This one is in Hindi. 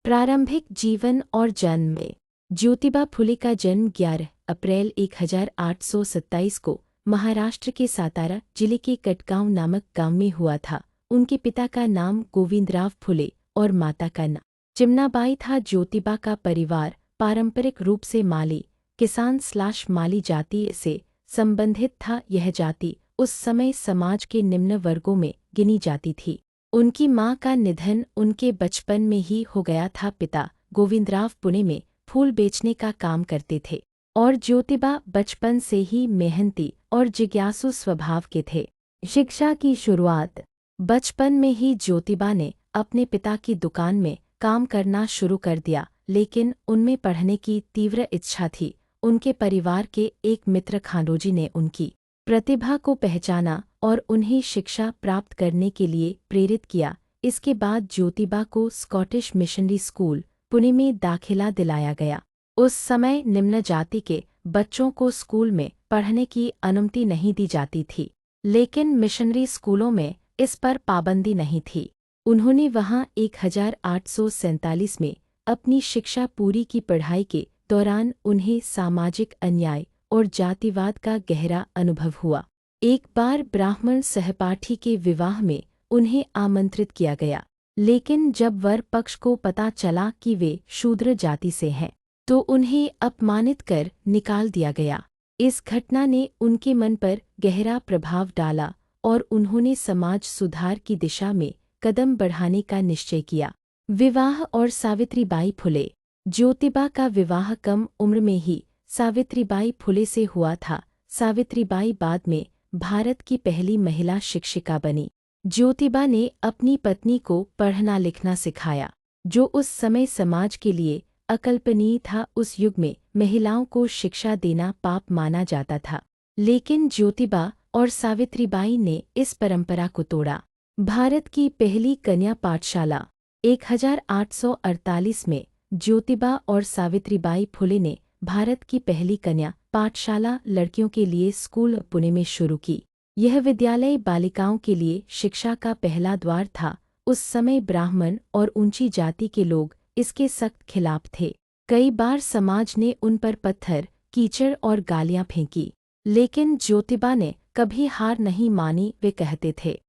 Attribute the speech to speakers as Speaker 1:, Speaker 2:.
Speaker 1: प्रारंभिक जीवन और जन्म में ज्योतिबा फुले का जन्म 11 अप्रैल 1827 को महाराष्ट्र के सातारा जिले के कटगांव नामक गांव में हुआ था। उनके पिता का नाम गोविंदराव फुले और माता का नाम चिमनाबाई था। ज्योतिबा का परिवार पारंपरिक रूप से माली किसान/माली जाति से संबंधित था। यह जाति उस समय समाज के निम्न वर्गों में गिनी जाती थी। उनकी मां का निधन उनके बचपन में ही हो गया था। पिता गोविंदराव पुणे में फूल बेचने का काम करते थे और ज्योतिबा बचपन से ही मेहनती और जिज्ञासु स्वभाव के थे। शिक्षा की शुरुआत बचपन में ही ज्योतिबा ने अपने पिता की दुकान में काम करना शुरू कर दिया, लेकिन उनमें पढ़ने की तीव्र इच्छा थी। उनके परिवार के एक मित्र खानोजी ने उनकी प्रतिभा को पहचाना और उन्हें शिक्षा प्राप्त करने के लिए प्रेरित किया। इसके बाद ज्योतिबा को स्कॉटिश मिशनरी स्कूल पुणे में दाखिला दिलाया गया। उस समय निम्न जाति के बच्चों को स्कूल में पढ़ने की अनुमति नहीं दी जाती थी, लेकिन मिशनरी स्कूलों में इस पर पाबंदी नहीं थी। उन्होंने वहां 1847 में अपनी शिक्षा पूरी की। पढ़ाई के दौरान उन्हें सामाजिक अन्याय और जातिवाद का गहरा अनुभव हुआ। एक बार ब्राह्मण सहपाठी के विवाह में उन्हें आमंत्रित किया गया, लेकिन जब वर पक्ष को पता चला कि वे शूद्र जाति से हैं, तो उन्हें अपमानित कर निकाल दिया गया। इस घटना ने उनके मन पर गहरा प्रभाव डाला और उन्होंने समाज सुधार की दिशा में कदम बढ़ाने का निश्चय किया। विवाह और सावित्रीबाई फुले ज्योतिबा का विवाह कम उम्र में ही सावित्रीबाई फुले से हुआ था। सावित्रीबाई बाद में भारत की पहली महिला शिक्षिका बनी। ज्योतिबा ने अपनी पत्नी को पढ़ना लिखना सिखाया, जो उस समय समाज के लिए अकल्पनीय था। उस युग में महिलाओं को शिक्षा देना पाप माना जाता था, लेकिन ज्योतिबा और सावित्रीबाई ने इस परंपरा को तोड़ा। भारत की पहली कन्या पाठशाला 1848 में ज्योतिबा और सावित्रीबाई फुले ने भारत की पहली कन्या पाठशाला लड़कियों के लिए स्कूल पुणे में शुरू की। यह विद्यालय बालिकाओं के लिए शिक्षा का पहला द्वार था। उस समय ब्राह्मण और ऊंची जाति के लोग इसके सख्त खिलाफ थे। कई बार समाज ने उन पर पत्थर, कीचड़ और गालियां फेंकी, लेकिन ज्योतिबा ने कभी हार नहीं मानी। वे कहते थे,